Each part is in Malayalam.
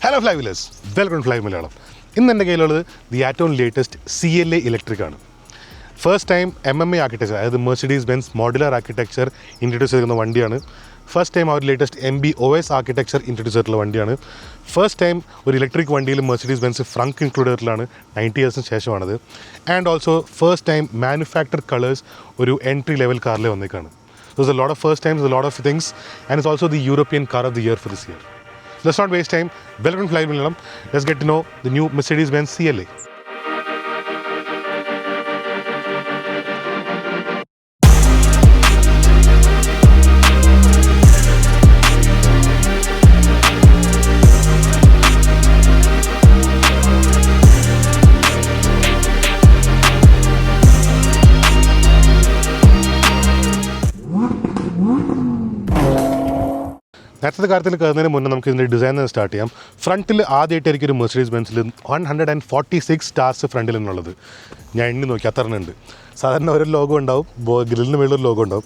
Hello Flywheelers, welcome to Fly Malayalam. ഇന്ന് എൻ്റെ കയ്യിലുള്ളത് ദി ഏറ്റവും ലേറ്റസ്റ്റ് CLA ഇലക്ട്രിക് ആണ്. ഫസ്റ്റ് ടൈം MMA ആർക്കിടെക്ചർ, അതായത് Mercedes Benz modular architecture introduce ചെയ്യുന്ന വണ്ടിയാണ്. ഫസ്റ്റ് ടൈം അവർ ലേറ്റസ്റ്റ് MB-OS ആർക്കിടെക്ചർ ഇൻട്രൊഡ്യൂസ് ചെയ്തിട്ടുള്ള വണ്ടിയാണ്. ഫസ്റ്റ് ടൈം ഒരു ഇലക്ട്രിക് വണ്ടിയിൽ മെർസിഡീസ് ബെൻസ് ഫ്രങ്ക് ഇൻക്ലൂഡ് ചെയ്തിട്ടുള്ളതാണ്. 90 yearsന് ശേഷമാണത്. And also first time manufacture colours ഒരു എൻട്രി ലെവൽ കാറിൽ വന്നേക്കാണ്. There's a lot of first times, a lot of things, and it's also the European car of the year for this year. Let's not waste time. Welcome to Fly Malayalam. Let's get to know the new Mercedes-Benz CLA. നേരത്തെ കാര്യത്തിൽ കയറുന്നതിന് മുന്നേ നമുക്ക് ഇതിൻ്റെ ഡിസൈൻ സ്റ്റാർട്ട് ചെയ്യാം. ഫ്രണ്ടിൽ ആദ്യമായിട്ടായിരിക്കും ഒരു മെർസിഡീസ് ബെൻസിൽ 146 സ്റ്റാർസ് ഫ്രണ്ടിൽ നിന്നുള്ളത്. ഞാൻ എണ്ണി നോക്കി അത്ര ഉണ്ട്. സാധാരണ ഒരു ലോഗോ ഉണ്ടാവും, ഗ്രില്ലിന് മേളിലൊരു ലോഗോ ഉണ്ടാവും.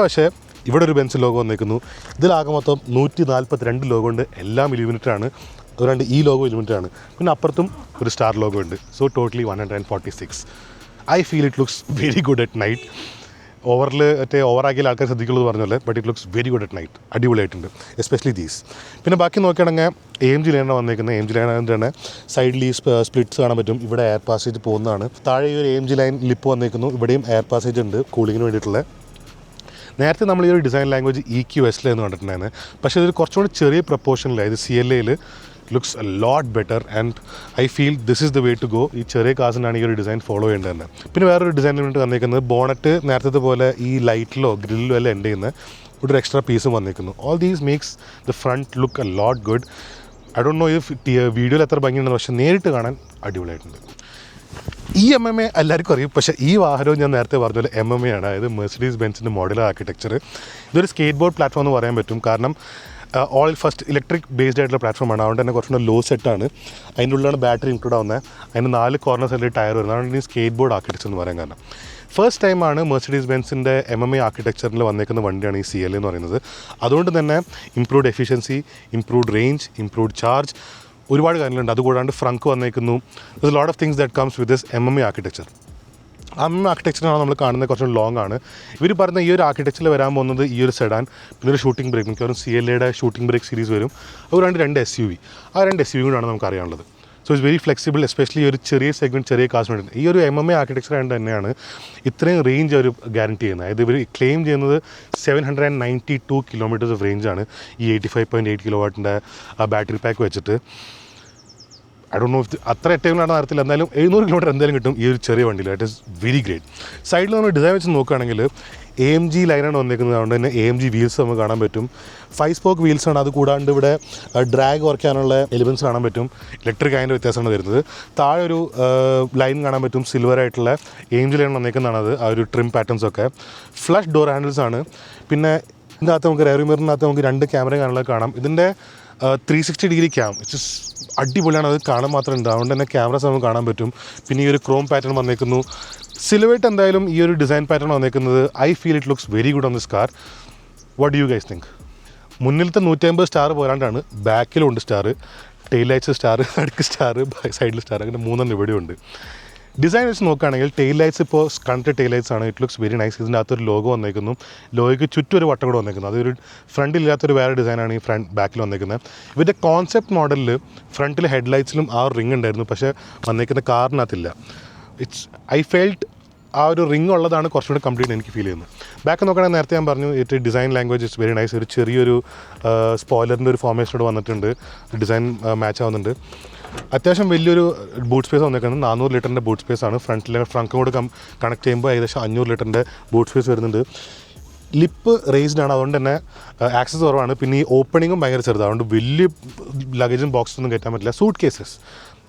പക്ഷേ ഇവിടെ ഒരു ബെൻസ് ലോഗോ വന്നേക്കുന്നു. ഇതിലാകെ മൊത്തം 142 ലോഗോ ഉണ്ട്. എല്ലാം ഇലുമിനേറ്റഡ് അതുകൊണ്ട് ഈ ലോഗോ ഇലുമിനേറ്റഡ് ആണ്. പിന്നെ അപ്പുറത്തും ഒരു സ്റ്റാർ ലോഗോ ഉണ്ട്. So totally 146. I feel it looks very good at night. ഓവറാക്കിയ ആൾക്കാർ ശ്രദ്ധിക്കുള്ളൂ പറഞ്ഞല്ലേ, but it looks very good at night. അടിപൊളിയായിട്ടുണ്ട്, എസ്പെഷ്യലി ദീസ്. പിന്നെ ബാക്കി നോക്കുകയാണെങ്കിൽ AMG ലൈനാണ് വന്നേക്കുന്നത്. AMG ലൈനിൻ്റെ തന്നെ സൈഡിൽ ഈ സ്പ്ലിറ്റ്സ് കാണാൻ പറ്റും. ഇവിടെ എയർ പാസേജ് പോകുന്നതാണ്. താഴെ ഈ ഒരു AMG ലൈൻ ലിപ്പ് വന്നേക്കുന്നു. ഇവിടെയും എയർ പാസേജ് ഉണ്ട് കൂളിങ്ങിന് വേണ്ടിയിട്ടുള്ള. നേരത്തെ നമ്മൾ ഈ ഒരു ഡിസൈൻ ലാംഗ്വേജ് EQS എന്ന് കണ്ടിട്ടുണ്ടായിരുന്നു. പക്ഷേ ഇതൊരു കുറച്ചുകൂടി ചെറിയ പ്രപ്പോർഷനിലായത് CLA looks a lot better and I feel this is the way to go. ഈ ചെറിയ കാസിനാണ് ഈ ഒരു ഡിസൈൻ ഫോളോ ചെയ്യേണ്ടത് തന്നെ. പിന്നെ വേറൊരു ഡിസൈനിന് വേണ്ടി വന്നിരിക്കുന്നത് ബോണറ്റ് നേരത്തെ പോലെ ഈ ലൈറ്റിലോ ഗ്രില്ലിലോ എല്ലാം എൻഡ് ചെയ്യുന്ന ഒരു എക്സ്ട്രാ പീസും വന്നിരിക്കുന്നു. All these makes the front look a lot good. I don't know if വീഡിയോയിൽ എത്ര ഭംഗിയുണ്ടെന്ന്, പക്ഷേ നേരിട്ട് കാണാൻ അടിപൊളിയായിട്ടുണ്ട്. ഈ MMA എല്ലാവർക്കും അറിയും, പക്ഷേ ഈ വാഹനവും ഞാൻ നേരത്തെ പറഞ്ഞ പോലെ MMA ആണ്. അതായത് മെർസിഡീസ് ബെൻസിൻ്റെ മോഡുലർ ആർക്കിടെക്ചർ. ഇതൊരു സ്കേറ്റ് ബോർഡ് പ്ലാറ്റ്ഫോം എന്ന് പറയാൻ പറ്റും. കാരണം ഫസ്റ്റ് ഇലക്ട്രിക് ബേസ്ഡ് ആയിട്ടുള്ള പ്ലാറ്റ്ഫോമാണ്. അതുകൊണ്ട് തന്നെ കുറച്ചുകൂടെ ലോ സെറ്റാണ്. അതിൻ്റെ ഉള്ളിലാണ് ബാറ്ററി ഇൻക്ലൂഡ് ആവുന്നത്. അതിന് 4 കോർണർ സൈഡിൽ ടയർ വരുന്നത്. അതുകൊണ്ട് ഈ സ്കേറ്റ് ബോർഡ് ആർക്കിടെക്ചർ എന്ന് പറയാൻ കാരണം ഫസ്റ്റ് ടൈമാണ് മെർസിഡീസ് ബെൻസിൻ്റെ MMA ആർക്കിടെക്ചറിൽ വന്നേക്കുന്ന വണ്ടിയാണ് ഈ CLA എന്ന് പറയുന്നത്. അതുകൊണ്ട് തന്നെ improved efficiency, improved range, improved charge, ഒരുപാട് കാര്യങ്ങളുണ്ട്. അതുകൂടാണ്ട് ഫ്രങ്ക് വന്നേക്കുന്നു. There lot of things that comes with this MMA architecture. ആർക്കിടെക്ചറാണ് നമ്മൾ കാണുന്നത്. കുറച്ചും ലോങ് ആണ്. ഇവർ പറഞ്ഞ ഈ ഒരു ആർക്കിടെക്ചറിൽ വരാൻ പോകുന്നത് ഈ ഒരു സെഡാൻ, പിന്നെ ഒരു ഷൂട്ടിംഗ് ബ്രേക്ക്, മിക്കവാറും CLAയുടെ ഷൂട്ടിംഗ് ബ്രേക്ക് സീരീസ് വരും. അതുകൊണ്ട് 2 SUV. ആ 2 SUV കൂടാണ് നമുക്ക് അറിയാനുള്ളത്. So it's very flexible, especially ഒരു ചെറിയ സെഗ്മെൻറ്റ്, ചെറിയ കാസ്റ്റ് വേണ്ടി. ഈ ഒരു MMA ആർക്കിടെക്ചർ ആയതുകൊണ്ട് തന്നെയാണ് ഇത്രയും റേഞ്ച് അവർ ഗ്യാരണ്ടി ചെയ്യുന്നത്. അതായത് ഇവർ ക്ലെയിം ചെയ്യുന്നത് 792 കിലോമീറ്റേഴ്സ് ഓഫ് റേഞ്ചാണ് ഈ 85.8 കിലോവാട്ടിൻ്റെ ബാറ്ററി പാക്ക് വെച്ചിട്ട്. ഐ ഡോണ്ട് നോ ഇഫ് അത്ര ഏറ്റവുമാണ് നടത്തില്ല. എന്തായാലും 700 കിലോമീറ്റർ എന്തായാലും കിട്ടും ഈ ഒരു ചെറിയ വണ്ടിയിൽ. That is very great. സൈഡിൽ നമ്മൾ ഡിസൈൻ വെച്ച് നോക്കുകയാണെങ്കിൽ AMG ലൈനാണ് വന്നിരിക്കുന്നത്. അതുകൊണ്ട് തന്നെ AMG വീൽസ് നമുക്ക് കാണാൻ പറ്റും. 5 സ്പോക്ക് വീൽസാണ്. അത് കൂടാണ്ട് ഇവിടെ ഡ്രാഗ് കുറയ്ക്കാനുള്ള എലിമെൻറ്റ്സ് കാണാൻ പറ്റും. ഇലക്ട്രിക് അതിൻ്റെ വ്യത്യാസമാണ് വരുന്നത്. താഴെ ഒരു ലൈൻ കാണാൻ പറ്റും, സിൽവർ ആയിട്ടുള്ള AMG ലൈൻ വന്നേക്കുന്നതാണത്. ആ ഒരു ട്രിം പാറ്റേൺസൊക്കെ ഫ്ലഷ് ഡോർ ഹാൻഡിൽസ് ആണ്. പിന്നെ ഇതിനകത്ത് നമുക്ക് റെയർ മിററിനകത്ത് നമുക്ക് 2 ക്യാമറ കാണാം. ഇതിൻ്റെ 360 ഡിഗ്രി ക്യാം, ഇറ്റ്സ് അടിപൊളിയാണ്. അത് കാണാൻ മാത്രം ഉണ്ട്. അതുകൊണ്ട് തന്നെ ക്യാമറസ് നമുക്ക് കാണാൻ പറ്റും. പിന്നെ ഈ ഒരു ക്രോം പാറ്റേൺ വന്നേക്കുന്നു. സിലുവേറ്റ് എന്തായാലും ഈ ഒരു ഡിസൈൻ പാറ്റേൺ വന്നേക്കുന്നത് I feel it looks very good on this car. What do you guys think? മുന്നിലത്തെ 150 സ്റ്റാർ പോരാണ്ടാണ് ബാക്കിലുണ്ട് സ്റ്റാർ, ടെയിൽ ലൈറ്റ്സ് സ്റ്റാർ, നടുക്ക് സ്റ്റാർ, സൈഡിൽ സ്റ്റാർ, അങ്ങനെ 3 ഇവിടെ ഉണ്ട്. ഡിസൈൻ വെച്ച് നോക്കുകയാണെങ്കിൽ ടെയിൽ ലൈറ്റ്സ് ഇപ്പോൾ കണക്റ്റഡ് ടെയിൽ ലൈറ്റ്സ് ആണ്. It looks very nice. ഇതിൻ്റെ അകത്തൊരു ലോഗോ വന്നേക്കുന്നു. ലോഗോയ്ക്ക് ചുറ്റും ഒരു വട്ടം കൂടെ വന്നേക്കുന്നു. അതൊരു ഫ്രണ്ടിലില്ലാത്തൊരു വേറെ ഡിസൈനാണ് ഈ ബാക്കിൽ വന്നേക്കുന്നത്. ഇവരുടെ കോൺസെപ്റ്റ് മോഡലിൽ ഫ്രണ്ടിൽ ഹെഡ്ലൈറ്റ്സിലും ആ ഒരു റിംഗ് ഉണ്ടായിരുന്നു, പക്ഷേ വന്നേക്കുന്ന കാറിനകത്തില്ല. ഐ ഫെൽറ്റ് ആ ഒരു റിംഗ് ഉള്ളതാണ് കുറച്ചുകൂടി കംപ്ലീറ്റ് എനിക്ക് ഫീൽ ചെയ്യുന്നത്. ബാക്ക് നോക്കുകയാണെങ്കിൽ നേരത്തെ ഞാൻ പറഞ്ഞു design language it's very nice. ഒരു ചെറിയൊരു സ്പോയിലറിൻ്റെ ഒരു ഫോർമേഷനോട് വന്നിട്ടുണ്ട്. ഡിസൈൻ മാച്ച് ആവുന്നുണ്ട്. അത്യാവശ്യം വലിയൊരു ബൂട്ട് സ്പേസ് വന്നേക്കുന്നത്. 400 ലിറ്ററിൻ്റെ ബൂട്ട് സ്പേസ് ആണ്. ഫ്രണ്ടും കൂടെ കണക്ട് ചെയ്യുമ്പോൾ ഏകദേശം 500 ലിറ്ററിൻ്റെ ബൂട്ട് സ്പേസ് വരുന്നുണ്ട്. ലിപ്പ് റേസ്ഡ് ആണ്, അതുകൊണ്ട് തന്നെ ആക്സസ് കുറവാണ്. പിന്നെ ഈ ഓപ്പണിങ്ങും ഭയങ്കര ചെറുതാണ്. അതുകൊണ്ട് വലിയ ലഗേജും ബോക്സൊന്നും കയറ്റാൻ പറ്റില്ല. സൂട്ട് കേസസ്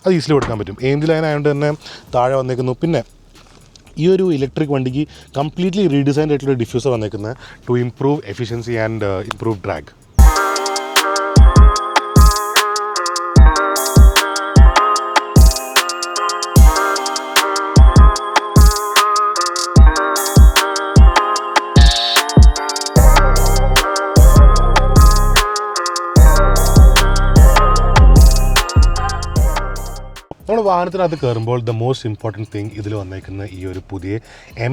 അത് ഈസിലി കൊടുക്കാൻ പറ്റും. AMG ലൈൻ ആയതുകൊണ്ട് തന്നെ താഴെ വന്നേക്കുന്നു. പിന്നെ ഈ ഒരു ഇലക്ട്രിക് വണ്ടിക്ക് കംപ്ലീറ്റ്ലി റീഡിസൈൻഡ് ആയിട്ടുള്ള ഡിഫ്യൂസർ വന്നേക്കുന്നത് to improve efficiency and improve drag. നമ്മൾ വാഹനത്തിനകത്ത് കയറുമ്പോൾ ദ മോസ്റ്റ് ഇമ്പോർട്ടൻറ്റ് തിങ് ഇതിൽ വന്നേക്കുന്ന ഈ ഒരു പുതിയ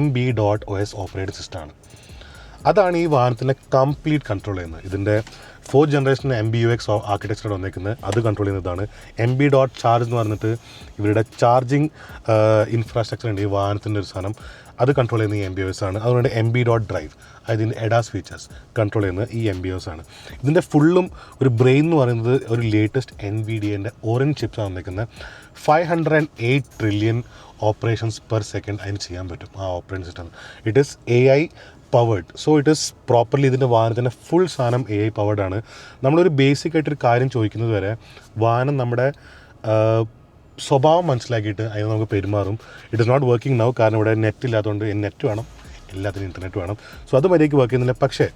MB.OS ഓപ്പറേറ്റിംഗ് സിസ്റ്റമാണ്. അതാണ് ഈ വാഹനത്തിനെ കംപ്ലീറ്റ് കൺട്രോൾ ചെയ്യുന്നത്. ഇതിൻ്റെ 4th ജനറേഷൻ MBUX ആർക്കിടെക്ചർ വന്നേക്കുന്നത് അത് കൺട്രോൾ ചെയ്യുന്നതാണ്. MB.Charge എന്ന് പറഞ്ഞിട്ട് ഇവരുടെ ചാർജിങ് ഇൻഫ്രാസ്ട്രക്ചർ ഉണ്ട് ഈ വാഹനത്തിൻ്റെ ഒരു സാധനം, അത് കൺട്രോൾ ചെയ്യുന്ന ഈ MBOS ആണ്. അതുകൊണ്ട് MB.Drive അതിൻ്റെ എഡാസ് ഫീച്ചേഴ്സ് കൺട്രോൾ ചെയ്യുന്നത് ഈ MBOS ആണ്. ഇതിൻ്റെ ഫുള്ളും ഒരു ബ്രെയിൻ എന്ന് പറയുന്നത് ഒരു ലേറ്റസ്റ്റ് NVIDIA ഓറഞ്ച് ചിപ്സാണ് വന്നിരിക്കുന്നത്. 508 ട്രില്യൺ ഓപ്പറേഷൻസ് പെർ സെക്കൻഡ് അതിന് ചെയ്യാൻ പറ്റും ആ operating system. It is AI powered. So it is properly ഇതിൻ്റെ വാഹനത്തിൻ്റെ ഫുൾ സാധനം AI പവേർഡ് ആണ്. നമ്മളൊരു ബേസിക് ആയിട്ടൊരു കാര്യം ചോദിക്കുന്നത് വരെ വാഹനം നമ്മുടെ സ്വഭാവം മനസ്സിലാക്കിയിട്ട് അതിന് നമുക്ക് പെരുമാറും. It is not working now, കാരണം ഇവിടെ നെറ്റ് ഇല്ലാത്തതുകൊണ്ട് നെറ്റ് വേണം, എല്ലാത്തിനും ഇൻ്റർനെറ്റ് വേണം. സോ അത് മര്യാദയ്ക്ക് വർക്ക് ചെയ്യുന്നില്ല. പക്ഷേ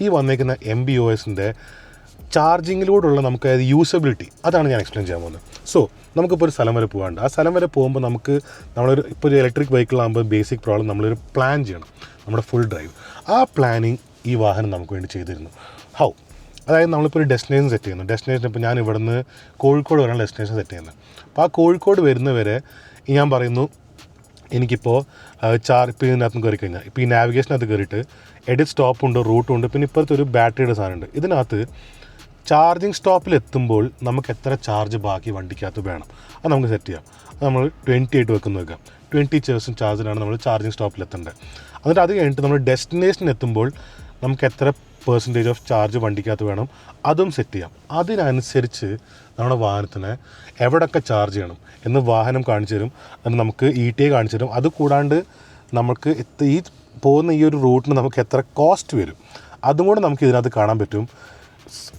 ഈ വന്നേക്കുന്ന MBOSൻ്റെ ചാർജിങ്ങിലൂടെയുള്ള നമുക്ക് യൂസബിലിറ്റി അതാണ് ഞാൻ എക്സ്പ്ലെയിൻ ചെയ്യാൻ പോകുന്നത്. സോ നമുക്കിപ്പോൾ ഒരു സ്ഥലം വരെ പോകാണ്ട് ആ സ്ഥലം വരെ പോകുമ്പോൾ നമുക്ക് ഇപ്പോൾ ഒരു ഇലക്ട്രിക് വെഹിക്കിളാകുമ്പോൾ ബേസിക് പ്രോബ്ലം നമ്മളൊരു പ്ലാൻ ചെയ്യണം, നമ്മുടെ ഫുൾ ഡ്രൈവ്. ആ പ്ലാനിങ് ഈ വാഹനം നമുക്ക് വേണ്ടി ചെയ്തിരുന്നു. ഹൗ? അതായത് നമ്മളിപ്പോൾ ഒരു ഡെസ്റ്റിനേഷൻ സെറ്റ് ചെയ്യുന്നു. ഡെസ്റ്റിനേഷൻ ഇപ്പോൾ ഞാൻ ഇവിടുന്ന് കോഴിക്കോട് വരെയാണ് ഡെസ്റ്റിനേഷൻ സെറ്റ് ചെയ്യുന്നത്. അപ്പോൾ ആ കോഴിക്കോട് വരുന്നവരെ ഞാൻ പറയുന്നു എനിക്കിപ്പോൾ ഇപ്പോൾ ഇതിനകത്ത് കയറി കഴിഞ്ഞാൽ ഇപ്പോൾ ഈ നാവിഗേഷനകത്ത് കയറിയിട്ട് എഡിറ്റ് സ്റ്റോപ്പുണ്ട്, റൂട്ടുണ്ട്, പിന്നെ ഇപ്പോഴത്തെ ഒരു ബാറ്ററിയുടെ സാധനമുണ്ട്. ഇതിനകത്ത് ചാർജിങ് സ്റ്റോപ്പിൽ എത്തുമ്പോൾ നമുക്ക് എത്ര ചാർജ് ബാക്കി വണ്ടിക്കകത്ത് വേണം അത് നമുക്ക് സെറ്റ് ചെയ്യാം. അത് നമ്മൾ 28 വെക്കുന്ന വെക്കാം. 20% ചാർജിലാണ് നമ്മൾ ചാർജിങ് സ്റ്റോപ്പിൽ എത്തേണ്ടത്. എന്നിട്ട് അത് കഴിഞ്ഞിട്ട് നമ്മൾ ഡെസ്റ്റിനേഷൻ എത്തുമ്പോൾ നമുക്ക് എത്ര % ഓഫ് ചാർജ് വണ്ടിക്കകത്ത് വേണം അതും സെറ്റ് ചെയ്യാം. അതിനനുസരിച്ച് നമ്മുടെ വാഹനത്തിന് എവിടെയൊക്കെ ചാർജ് ചെയ്യണം എന്ന് വാഹനം കാണിച്ചു തരും. അത് നമുക്ക് ETA കാണിച്ചു തരും. അതുകൂടാണ്ട് നമുക്ക് ഈ പോകുന്ന ഈ ഒരു റൂട്ടിന് നമുക്ക് എത്ര കോസ്റ്റ് വരും അതും കൂടെ നമുക്ക് ഇതിനകത്ത് കാണാൻ പറ്റും.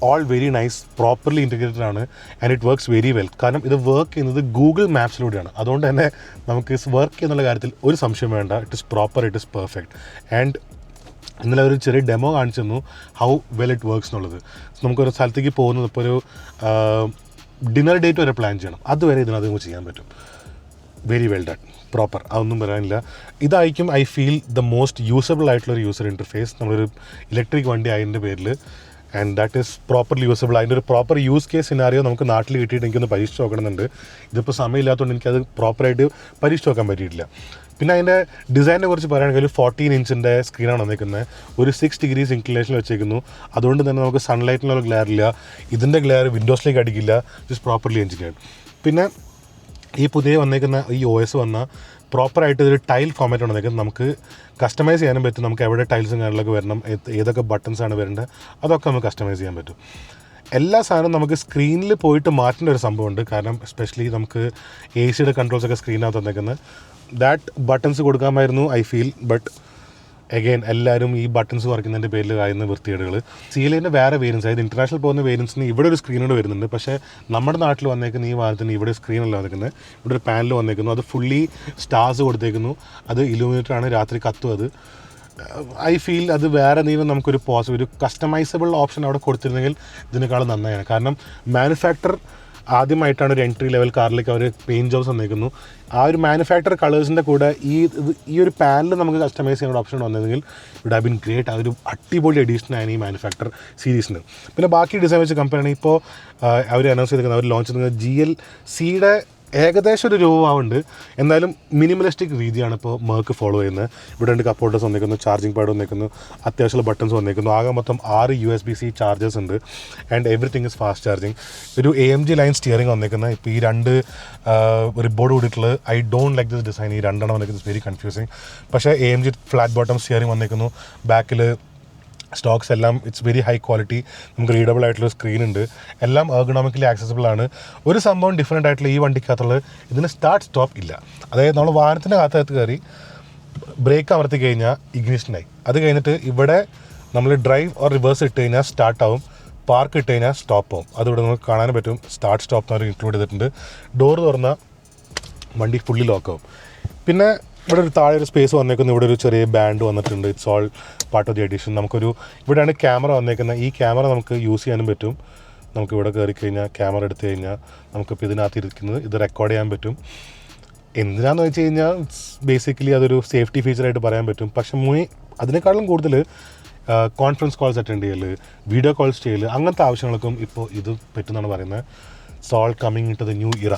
All very nice, properly integrated ആണ് and it works very well. കാരണം ഇത് വർക്ക് ചെയ്യുന്നത് ഗൂഗിൾ മാപ്സിലൂടെയാണ്. അതുകൊണ്ട് തന്നെ നമുക്ക് വർക്ക് ചെയ്യുന്നുള്ള കാര്യത്തിൽ ഒരു സംശയം വേണ്ട. It is proper, it is perfect. And ഇന്നലെ ഒരു ചെറിയ ഡെമോ കാണിച്ചു തന്നു ഹൗ വെൽ ഇറ്റ് വർക്ക്സ് എന്നുള്ളത്. നമുക്കൊരു സ്ഥലത്തേക്ക് പോകുന്നത് ഇപ്പോൾ ഒരു ഡിന്നർ ഡേറ്റ് വരെ പ്ലാൻ ചെയ്യണം, അതുവരെ ഇതിനകത്ത് നമുക്ക് ചെയ്യാൻ പറ്റും. വെരി വെൽ ഡൺ, പ്രോപ്പർ, അതൊന്നും പറയാനില്ല. ഇതായിരിക്കും I feel the most usable ആയിട്ടുള്ളൊരു യൂസർ ഇൻ്റർഫേസ് നമ്മളൊരു ഇലക്ട്രിക് വണ്ടി ആയതിൻ്റെ പേരിൽ. And that is properly usable. അതിൻ്റെ ഒരു പ്രോപ്പർ യൂസ് കേസ് സിനാരിയോ നമുക്ക് നാട്ടിൽ കിട്ടിയിട്ട് എനിക്കൊന്ന് പരീക്ഷിച്ച് നോക്കണമെന്നുണ്ട്. ഇതിപ്പോൾ സമയമില്ലാത്തതുകൊണ്ട് എനിക്കത് പ്രോപ്പറായിട്ട് പരീക്ഷിച്ച് നോക്കാൻ പറ്റിയിട്ടില്ല. പിന്നെ അതിൻ്റെ ഡിസൈനിനെ കുറിച്ച് പറയുകയാണെങ്കിൽ 14 ഇഞ്ചിൻ്റെ സ്ക്രീനാണ് വന്നിരിക്കുന്നത്. ഒരു 6 degrees ഇൻക്ലിനേഷനിൽ വെച്ചേക്കുന്നു. അതുകൊണ്ട് തന്നെ നമുക്ക് സൺലൈറ്റിനുള്ള ഗ്ലെയർ ഇല്ല, ഇതിൻ്റെ ഗ്ലെയർ വിൻഡോസിലേക്ക് അടിക്കില്ല. It properly engineered. പിന്നെ ഈ പുതിയ വന്നേക്കുന്ന ഈ OS വന്ന പ്രോപ്പറായിട്ട് ഒരു ടൈൽ ഫോമാറ്റാണ് വന്നേക്കുന്നത്. നമുക്ക് കസ്റ്റമൈസ് ചെയ്യാനും പറ്റും. നമുക്ക് എവിടെ ടൈൽസും കാര്യങ്ങളൊക്കെ വരണം, ഏതൊക്കെ ബട്ടൺസാണ് വരേണ്ടത് അതൊക്കെ നമുക്ക് കസ്റ്റമൈസ് ചെയ്യാൻ പറ്റും. എല്ലാ സാധനവും നമുക്ക് സ്ക്രീനിൽ പോയിട്ട് മാറ്റേണ്ട ഒരു സംഭവമുണ്ട്. കാരണം എസ്പെഷ്യലി നമുക്ക് AC കൺട്രോൾസൊക്കെ സ്ക്രീനകത്ത് വന്നേക്കുന്നത്. ദാറ്റ് ബട്ടൺസ് കൊടുക്കാമായിരുന്നു ഐ ഫീൽ. ബട്ട് അഗെയിൻ എല്ലാവരും ഈ ബട്ടൺസ് കുറയ്ക്കുന്നതിൻ്റെ പേരിൽ ആയിരുന്ന വൃത്തികേടുകൾ. CLAൻ്റെ വേറെ വേരിയൻസ്, അതായത് ഇൻ്റർനാഷണൽ പോകുന്ന വേരിയൻസിന് ഇവിടെ ഒരു സ്ക്രീനോട് വരുന്നുണ്ട്. പക്ഷേ നമ്മുടെ നാട്ടിൽ വന്നേക്കുന്ന ഈ വാഹനത്തിന് ഇവിടെ സ്ക്രീനല്ല വന്നേക്കുന്നത്, ഇവിടെ ഒരു പാനൽ വന്നേക്കുന്നു. അത് ഫുള്ളി സ്റ്റാർസ് കൊടുത്തേക്കുന്നു. അത് ഇലുമിനേറ്ററാണ്, രാത്രി കത്തും. അത് ഐ ഫീൽ അത് വേറെ എന്തെങ്കിലും നമുക്കൊരു ഒരു കസ്റ്റമൈസബിൾ ഓപ്ഷൻ അവിടെ കൊടുത്തിരുന്നെങ്കിൽ ഇതിനേക്കാളും നന്നായാണ്. കാരണം മാനുഫാക്ചർ ആദ്യമായിട്ടാണ് ഒരു എൻട്രി ലെവൽ കാറിലേക്ക് അവർ പെയിൻറ്റ് ജോബ്സ് വന്നേക്കുന്നു. ആ ഒരു മാനുഫാക്ചർ കളേഴ്സിൻ്റെ കൂടെ ഈ ഒരു പാനൽ നമുക്ക് കസ്റ്റമൈസ് ചെയ്യാനുള്ള ഓപ്ഷൻ വന്നതെങ്കിൽ ഇറ്റ് ഹാവ് ബീൻ ഗ്രേറ്റ്. അതൊരു അടിപൊളി എഡീഷനാണ് ഈ മാനുഫാക്ചർ സീരീസിന്. പിന്നെ ബാക്കി ഡിസൈൻ വെച്ച് കമ്പയർ ആണെങ്കിൽ ഇപ്പോൾ അവർ അനൗൺസ് ചെയ്തിരിക്കുന്നത്, അവർ ലോഞ്ച് ചെയ്തിരിക്കുന്നത് GLCയുടെ ഏകദേശം ഒരു രൂപമുണ്ട്. എന്നാലും മിനിമലിസ്റ്റിക് രീതിയാണ് ഇപ്പോൾ മെർക്ക് ഫോളോ ചെയ്യുന്നത്. ഇവിടെ ഉണ്ട് കപ്പ് ഹോൾഡേഴ്സ് വന്നിരിക്കുന്നു, ചാർജിങ് പാഡ് വന്നിരിക്കുന്നു, അത്യാവശ്യമുള്ള ബട്ടൺസ് വന്നിരിക്കുന്നു. ആകെ മൊത്തം 6 USB-C ചാർജേഴ്സ് ഉണ്ട്. And everything is fast charging. ഒരു AMG ലൈൻ സ്റ്റിയറിംഗ് വന്നിരിക്കുന്നത്. ഇപ്പോൾ ഈ രണ്ട് റിബോർഡ് കൂടിയിട്ടുള്ളത് I don't like this design. ഈ രണ്ടെണ്ണം വന്നിരിക്കുന്നത് വെരി കൺഫ്യൂസിങ്. പക്ഷേ AMG ഫ്ലാറ്റ് ബോട്ടം സ്റ്റിയറിംഗ് വന്നിരിക്കുന്നു. ബാക്കിൽ സ്റ്റോക്സ് എല്ലാം ഇറ്റ്സ് വെരി ഹൈ ക്വാളിറ്റി. നമുക്ക് റീഡബിൾ ആയിട്ടുള്ള സ്ക്രീൻ ഉണ്ട്. എല്ലാം എർഗണോമിക്കലി ആക്സസിബിൾ ആണ്. ഒരു സംഭവം ഡിഫറെൻ്റ് ആയിട്ടുള്ള ഈ വണ്ടിക്കകത്തുള്ളത്, ഇതിന് സ്റ്റാർട്ട് സ്റ്റോപ്പ് ഇല്ല. അതായത് നമ്മൾ വാഹനത്തിൻ്റെ അകത്ത് കയറി ബ്രേക്ക് അമർത്തി കഴിഞ്ഞാൽ ഇഗ്നിഷനായി. അത് കഴിഞ്ഞിട്ട് ഇവിടെ നമ്മൾ ഡ്രൈവ് ഓർ റിവേഴ്സ് ഇട്ട് കഴിഞ്ഞാൽ സ്റ്റാർട്ടാവും, പാർക്ക് ഇട്ട് കഴിഞ്ഞാൽ സ്റ്റോപ്പ് ആവും. അതിവിടെ നമുക്ക് കാണാൻ പറ്റും. സ്റ്റാർട്ട് സ്റ്റോപ്പ് എന്ന് ഇൻക്ലൂഡ് ചെയ്തിട്ടുണ്ട്. ഡോർ തുറന്നാൽ വണ്ടി ഫുള്ളി ലോക്കാവും. പിന്നെ ഇവിടെ ഒരു താഴെ ഒരു സ്പേസ് വന്നേക്കുന്നു. ഇവിടെ ഒരു ചെറിയ ബാൻഡ് വന്നിട്ടുണ്ട്. It's all part of the edition. നമുക്കൊരു ഇവിടെയാണ് ക്യാമറ വന്നേക്കുന്നത്. ഈ ക്യാമറ നമുക്ക് യൂസ് ചെയ്യാനും പറ്റും. നമുക്ക് ഇവിടെ കയറി കഴിഞ്ഞാൽ ക്യാമറ എടുത്തു കഴിഞ്ഞാൽ നമുക്കിപ്പോൾ ഇതിനകത്ത് ഇരിക്കുന്നത് ഇത് റെക്കോർഡ് ചെയ്യാൻ പറ്റും. എന്തിനാന്ന് വെച്ച് കഴിഞ്ഞാൽ ബേസിക്കലി അതൊരു സേഫ്റ്റി ഫീച്ചറായിട്ട് പറയാൻ പറ്റും. പക്ഷേ അതിനേക്കാളും കൂടുതൽ കോൺഫറൻസ് കോൾസ് അറ്റൻഡ് ചെയ്യൽ, വീഡിയോ കോൾസ് ചെയ്യൽ, അങ്ങനത്തെ ആവശ്യങ്ങൾക്കും ഇപ്പോൾ ഇത് പറ്റുമെന്നാണ് പറയുന്നത്. It's all coming in to the new era.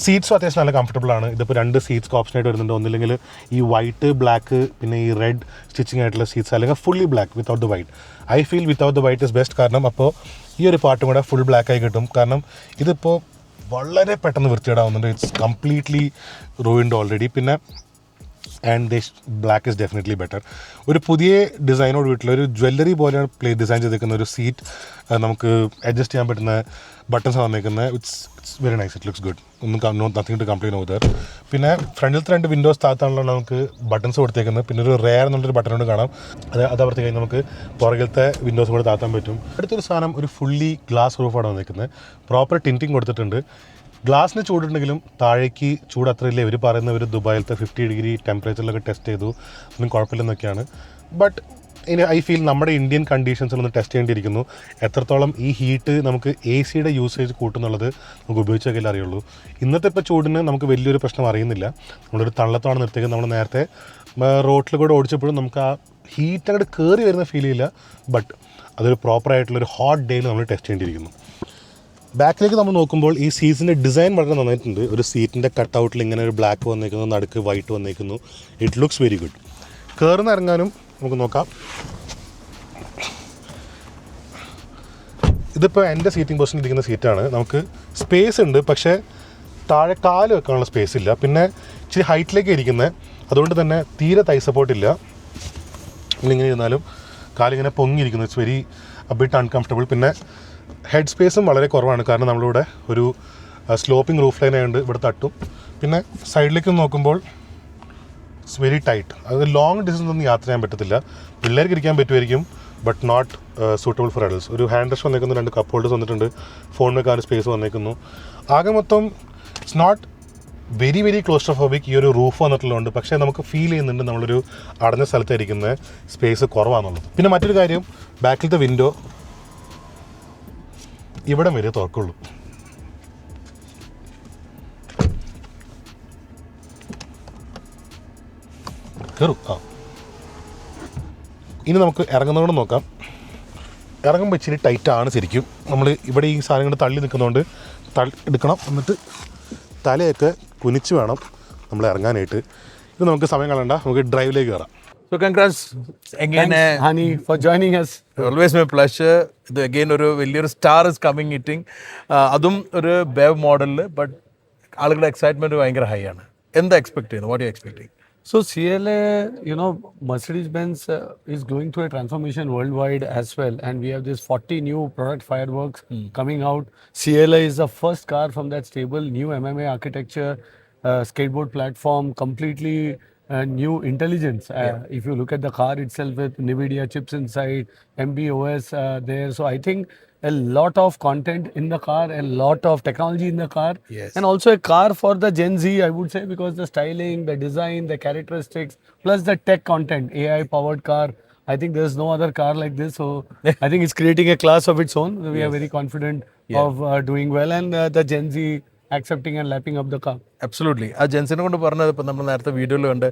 സീറ്റ്സും അത്യാവശ്യം നല്ല കംഫർട്ടബിൾ ആണ്. ഇതിപ്പോൾ 2 സീറ്റ്സ് ഓപ്ഷനായിട്ട് വരുന്നുണ്ട്. ഒന്നില്ലെങ്കിൽ ഈ വൈറ്റ് ബ്ലാക്ക് പിന്നെ ഈ റെഡ് സ്റ്റിച്ചിങ് ആയിട്ടുള്ള സീറ്റ്സ്, അല്ലെങ്കിൽ fully black without the white. I feel without the white is best. കാരണം അപ്പോൾ ഈ ഒരു പാർട്ടും കൂടെ ഫുൾ ബ്ലാക്കായി കിട്ടും. കാരണം ഇതിപ്പോൾ വളരെ പെട്ടെന്ന് വൃത്തികേടാവുന്നുണ്ട്. It's completely ruined already. പിന്നെ and this black is definitely better. ഒരു പുതിയ ഡിസൈനോട് വീട്ടിൽ ഒരു ജ്വല്ലറി പോലെയാണ് ഡിസൈൻ ചെയ്തിരിക്കുന്ന ഒരു സീറ്റ്. നമുക്ക് അഡ്ജസ്റ്റ് ചെയ്യാൻ പറ്റുന്ന ബട്ടൺസ് വന്നിരിക്കുന്നത്. It's very nice. It looks good. Nothing to complain over there. പിന്നെ ഫ്രണ്ടിലത്തെ 2 വിൻഡോസ് താത്താണല്ലോ നമുക്ക് ബട്ടൺസ് കൊടുത്തേക്കുന്നത്. പിന്നെ ഒരു റെയർ എന്നുള്ളൊരു ബട്ടൺ കാണാം. അത് അവർത്തി കഴിഞ്ഞ് നമുക്ക് പുറകിലത്തെ വിൻഡോസ് കൂടെ താത്താൻ പറ്റും. അടുത്തൊരു സാധനം ഒരു ഫുള്ളി ഗ്ലാസ് റൂഫാണ് വന്നിരിക്കുന്നത്. പ്രോപ്പർ ടിൻറ്റിങ് കൊടുത്തിട്ടുണ്ട്. ഗ്ലാസ്സിന് ചൂടുണ്ടെങ്കിലും താഴേക്ക് ചൂട് അത്രയില്ല. ഇവർ പറയുന്നവർ ദുബായിലത്തെ 50 ഡിഗ്രി ടെമ്പറേച്ചറിലൊക്കെ ടെസ്റ്റ് ചെയ്തു, ഒന്നും കുഴപ്പമില്ലെന്നൊക്കെയാണ്. ബട്ട് ഇനി ഐ ഫീൽ നമ്മുടെ ഇന്ത്യൻ കണ്ടീഷൻസിലൊന്ന് ടെസ്റ്റ് ചെയ്യേണ്ടിയിരിക്കുന്നു. എത്രത്തോളം ഈ ഹീറ്റ് നമുക്ക് എ സിയുടെ യൂസേജ് കൂട്ടുന്നുള്ളത് നമുക്ക് ഉപയോഗിച്ചൊക്കെ അറിയുള്ളൂ. ഇന്നത്തെ ഇപ്പോൾ ചൂടിന് നമുക്ക് വലിയൊരു പ്രശ്നം അറിയുന്നില്ല. നമ്മളൊരു തള്ളത്താണ് നിർത്തിയത്. നമ്മൾ നേരത്തെ റോട്ടിൽ കൂടെ ഓടിച്ചപ്പോഴും നമുക്ക് ആ ഹീറ്റ് അങ്ങോട്ട് കയറി വരുന്ന ഫീൽ ചെയ്യില്ല. ബട്ട് അതൊരു പ്രോപ്പറായിട്ടുള്ളൊരു ഹോട്ട് ഡേയിൽ നമ്മൾ ടെസ്റ്റ് ചെയ്യേണ്ടിയിരിക്കുന്നു. ബാക്കിലേക്ക് നമ്മൾ നോക്കുമ്പോൾ ഈ സീറ്റിൻ്റെ ഡിസൈൻ വളരെ നന്നായിട്ടുണ്ട്. ഒരു സീറ്റിൻ്റെ കട്ടൗട്ടിൽ ഇങ്ങനെ ഒരു ബ്ലാക്ക് വന്നേക്കുന്നു, നടുക്ക് വൈറ്റ് വന്നേക്കുന്നു. It looks very good. കയറുന്ന ഇറങ്ങാനും നമുക്ക് നോക്കാം. ഇതിപ്പോൾ എൻ്റെ സീറ്റിംഗ് പൊസിഷൻ ഇരിക്കുന്ന സീറ്റാണ്. നമുക്ക് സ്പേസ് ഉണ്ട്, പക്ഷേ താഴെ കാല് വെക്കാനുള്ള സ്പേസ് ഇല്ല. പിന്നെ ഇച്ചിരി ഹൈറ്റിലേക്ക് ഇരിക്കുന്നത്, അതുകൊണ്ട് തന്നെ തീരെ തൈ സപ്പോർട്ടില്ല. ഇങ്ങനെ ഇരുന്നാലും കാലിങ്ങനെ പൊങ്ങിയിരിക്കുന്നു. It's very bit uncomfortable. പിന്നെ ഹെഡ് സ്പേസും വളരെ കുറവാണ്. കാരണം നമ്മളിവിടെ ഒരു സ്ലോപ്പിംഗ് റൂഫ് ലൈൻ ആയതുകൊണ്ട് ഇവിടെ തട്ടും. പിന്നെ സൈഡിലേക്ക് നോക്കുമ്പോൾ ഇറ്റ്സ് വെരി ടൈറ്റ്. അത് ലോങ് ഡിസ്റ്റൻസ് ഒന്നും യാത്ര ചെയ്യാൻ പറ്റത്തില്ല. പിള്ളേർക്ക് ഇരിക്കാൻ പറ്റുമായിരിക്കും, but not suitable for adults. ഒരു ഹാൻഡ് റെസ്റ്റ് വന്നേക്കുന്നു, 2 കപ്പ് ഹോൾഡേഴ്സ് വന്നിട്ടുണ്ട്, ഫോൺ വെക്കാൻ സ്പേസ് വന്നേക്കുന്നു. ആകെ മൊത്തം it's not very very claustrophobic ഈ ഒരു റൂഫ് വന്നിട്ടുള്ളതുകൊണ്ട്. പക്ഷേ നമുക്ക് ഫീൽ ചെയ്യുന്നുണ്ട് നമ്മളൊരു അടഞ്ഞ സ്ഥലത്തായിരിക്കുന്ന സ്പേസ് കുറവാണെന്നുള്ളത്. പിന്നെ മറ്റൊരു കാര്യം, ബാക്കിലത്തെ വിൻഡോ ഇവിടെ വരെ തുറക്കുള്ളൂ. കയറും. ഇനി നമുക്ക് ഇറങ്ങുന്നതുകൊണ്ട് നോക്കാം. ഇറങ്ങുമ്പോൾ ഇച്ചിരി ടൈറ്റാണ് ശരിക്കും. നമ്മൾ ഇവിടെ ഈ സാധനങ്ങൾ തള്ളി നിൽക്കുന്നതുകൊണ്ട് എടുക്കണം. എന്നിട്ട് തലയൊക്കെ കുനിച്ച് വേണം നമ്മൾ ഇറങ്ങാനായിട്ട്. ഇത് നമുക്ക് സമയം കളയണ്ട, നമുക്ക് ഡ്രൈവിലേക്ക് കയറാം. So congrats again. Thanks, Hani, for joining us. Always my pleasure. ഇത് again ഒരു വലിയൊരു സ്റ്റാർ ഇസ് കമ്മിങ് ഇറ്റിംഗ്. അതും ഒരു ബേവ് മോഡലിൽ. ബട്ട് ആളുകളുടെ എക്സൈറ്റ്മെൻറ്റ് ഭയങ്കര ഹൈ ആണ്. എന്താ എക്സ്പെക്ട് ചെയ്യുന്നത്? What you expecting? So CLA, Mercedes-Benz is going through a transformation worldwide as well, and we have this 40 new product fireworks coming out. CLA is the first car from that stable, new MMA architecture, skateboard platform, completely new intelligence. If you look at the car itself with NVIDIA chips inside, MB.OS there. So I think a lot of content in the car, a lot of technology in the car. Yes. And also a car for the Gen Z, I would say, because the styling, the design, the characteristics, plus the tech content, AI powered car. I think there's no other car like this. So I think it's creating a class of its own. We are very confident of doing well, and the Gen Z accepting and lapping up the car. Absolutely. ആ ജെൻസിനെ കൊണ്ട് പറഞ്ഞത് ഇപ്പം നമ്മൾ നേരത്തെ വീഡിയോയിൽ കണ്ട്,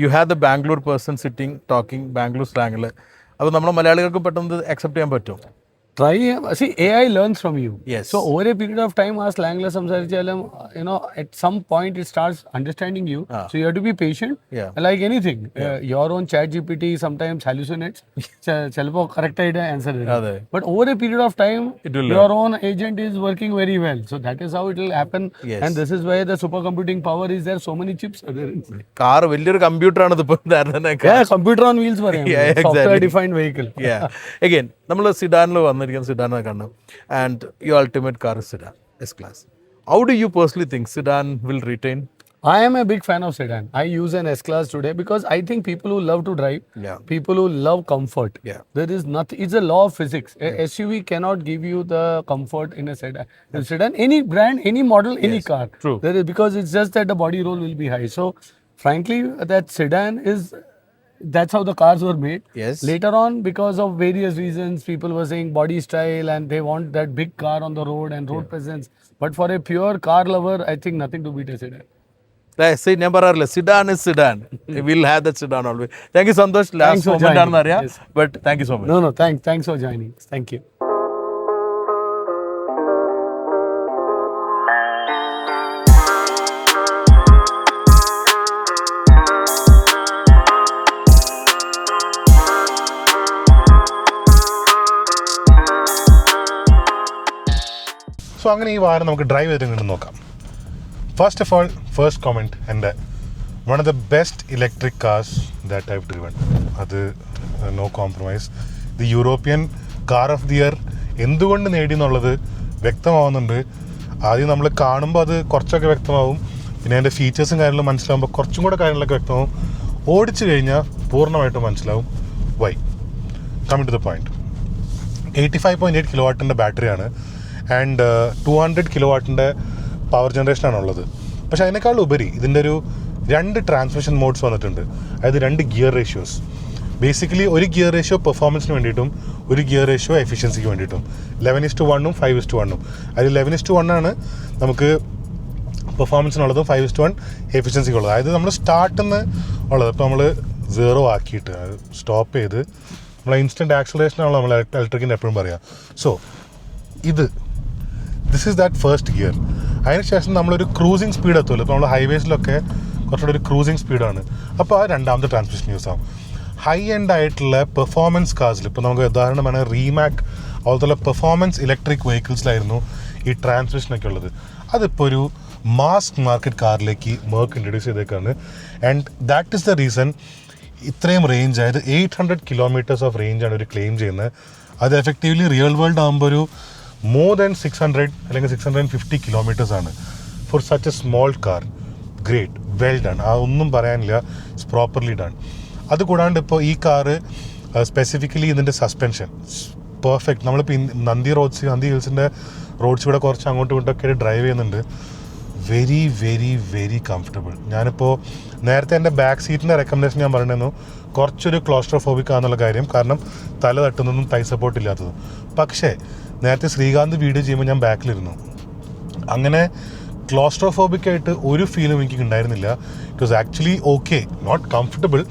you have the Bangalore person sitting talking Bangalore സ്ലാങ്ങിൽ. അപ്പോൾ നമ്മുടെ മലയാളികൾക്ക് പെട്ടെന്ന് അക്സെപ്റ്റ് ചെയ്യാൻ പറ്റും. Try, see, AI learns from you. Yes. So over a period of time, our slangless samsarichalam, at some point it starts understanding you. So you have to be patient. Yeah. Like anything, your own chat GPT sometimes hallucinates. Chalpo correct idea answer. But over a period of time, your own agent is working very well. So that is how it will happen. Yes. And this is why the supercomputing power is there. So many chips are there inside. Car വലിയൊരു കമ്പ്യൂട്ടറാണ് ഇതിപ്പോൾ. Yeah, computer on wheels for him. Yeah, exactly. Software defined vehicle. Again നമ്മൾ സിഡാനിൽ വന്നിരിക്കുന്ന സിഡാനെ കാണണം. And your ultimate car is sedan S class. How do you personally think sedan will retain? I am a big fan of sedan. I use an S-Class today because I think people who love to drive, people who love comfort, there is nothing, it's a law of physics. A SUV cannot give you the comfort in a sedan. In sedan, any brand, any model, any car. True. There is, because it's just that the body roll will be high. So, frankly, that sedan is, that's how the cars were made. Yes. Later on, because of various reasons, people were saying body style and they want that big car on the road and road presence. But for a pure car lover, I think nothing to beat a sedan. ഞാൻ പറയാറില്ല, sedan is sedan. Will have that sedan always. Thank you Santosh. Last moment ആണെന്ന് അറിയാം, but thank you so much. No, thanks for joining. Thank you. So അങ്ങനെ ഈ വാരം നമുക്ക് ഡ്രൈവ് ചെയ്തിട്ട് നോക്കാം. First of all, first comment എൻ്റെ one of the best electric cars that I have driven. അത് no compromise. The European car of the year എന്തുകൊണ്ട് നേടി എന്നുള്ളത് വ്യക്തമാവുന്നുണ്ട്. ആദ്യം നമ്മൾ കാണുമ്പോൾ അത് കുറച്ചൊക്കെ വ്യക്തമാവും, പിന്നെ അതിൻ്റെ ഫീച്ചേഴ്സും കാര്യങ്ങളും മനസ്സിലാവുമ്പോൾ കുറച്ചും കൂടെ കാര്യങ്ങളൊക്കെ വ്യക്തമാവും. ഓടിച്ചു കഴിഞ്ഞാൽ പൂർണ്ണമായിട്ടും മനസ്സിലാവും why. Coming to the point, 85.8 കിലോവാട്ടിൻ്റെ ബാറ്ററിയാണ് ആൻഡ് 200 കിലോവാട്ടിൻ്റെ പവർ ജനറേഷനാണുള്ളത്. പക്ഷേ അതിനേക്കാൾ ഉപരി ഇതിൻ്റെ ഒരു 2 ട്രാൻസ്മിഷൻ മോഡ്സ് വന്നിട്ടുണ്ട്. അതായത് 2 ഗിയർ റേഷ്യോസ്. ബേസിക്കലി ഒരു ഗിയർ റേഷ്യോ പെർഫോമൻസിന് വേണ്ടിയിട്ടും ഒരു ഗിയർ റേഷ്യോ എഫിഷ്യൻസിക്ക് വേണ്ടിയിട്ടും. 11:1 5:1. അതിൽ 11:1 ആണ് നമുക്ക് പെർഫോമൻസിനുള്ളതും 5:1 എഫിഷ്യൻസിക്കുള്ളത്. അതായത് നമ്മൾ സ്റ്റാർട്ടിൽ നിന്ന് ഉള്ളത് ഇപ്പോൾ നമ്മൾ 0 ആക്കിയിട്ട് സ്റ്റോപ്പ് ചെയ്ത് നമ്മൾ ഇൻസ്റ്റൻറ്റ് ആക്സലറേഷനാണല്ലോ നമ്മൾ ഇലക്ട്രിക്കിൻ്റെ എപ്പോഴും പറയാം. So this is that first gear. അതിനുശേഷം നമ്മളൊരു ക്രൂസിങ് സ്പീഡ് എത്തുമല്ലോ. ഇപ്പോൾ നമ്മൾ ഹൈവേസിലൊക്കെ കുറച്ചുകൂടെ ഒരു ക്രൂസിങ് സ്പീഡാണ്. അപ്പോൾ ആ രണ്ടാമത്തെ ട്രാൻസ്മിഷൻ യൂസ് ആവും. ഹൈ എൻഡ് ആയിട്ടുള്ള പെർഫോമൻസ് കാർസിൽ, ഇപ്പോൾ നമുക്ക് ഉദാഹരണം വേണമെങ്കിൽ റീമാക് അതുപോലുള്ള പെർഫോമൻസ് ഇലക്ട്രിക് വെഹിക്കിൾസിലായിരുന്നു ഈ ട്രാൻസ്മിഷനൊക്കെ ഉള്ളത്. അതിപ്പോൾ ഒരു മാസ് മാർക്കറ്റ് കാറിലേക്ക് മെർക്ക് ഇൻട്രൊഡ്യൂസ് ചെയ്തേക്കാണ്. And that is the reason ഇത്രയും റേഞ്ച്, അതായത് 800 കിലോമീറ്റേഴ്സ് ഓഫ് റേഞ്ചാണ് ഒരു ക്ലെയിം ചെയ്യുന്നത്. അത് എഫക്റ്റീവ്ലി റിയൽ വേൾഡ് ആകുമ്പോൾ ഒരു മോർ ദാൻ 600 അല്ലെങ്കിൽ 650 കിലോമീറ്റേഴ്സാണ് for such a small car. Great, well done, അതൊന്നും പറയാനില്ല, ഇറ്റ്സ് പ്രോപ്പർലി ഡൺ. അതുകൂടാണ്ട് ഇപ്പോൾ ഈ കാറ് സ്പെസിഫിക്കലി ഇതിൻ്റെ സസ്പെൻഷൻ പെർഫെക്റ്റ്. നമ്മളിപ്പോൾ നന്ദി ഹിൽസിൻ്റെ റോഡ്സ് ഇവിടെ കുറച്ച് അങ്ങോട്ടും ഇങ്ങോട്ടൊക്കെ ഡ്രൈവ് ചെയ്യുന്നുണ്ട്. Very very very comfortable. ഞാനിപ്പോൾ നേരത്തെ എൻ്റെ ബാക്ക് സീറ്റിൻ്റെ റെക്കമെൻഡേഷൻ ഞാൻ പറഞ്ഞിരുന്നു കുറച്ചൊരു ക്ലോസ്ട്രോഫോബിക് ആണെന്നുള്ള കാര്യം, കാരണം തല തട്ടുന്നതും തൈ സപ്പോർട്ട് ഇല്ലാത്തതും. പക്ഷേ നേരത്തെ ശ്രീകാന്ത് വീഡിയോ ചെയ്യുമ്പോൾ ഞാൻ ബാക്കിലിരുന്നു. അങ്ങനെ ക്ലോസ്ട്രോഫോബിക് ആയിട്ട് ഒരു ഫീലും എനിക്ക് ഉണ്ടായിരുന്നില്ല. It was actually okay, not comfortable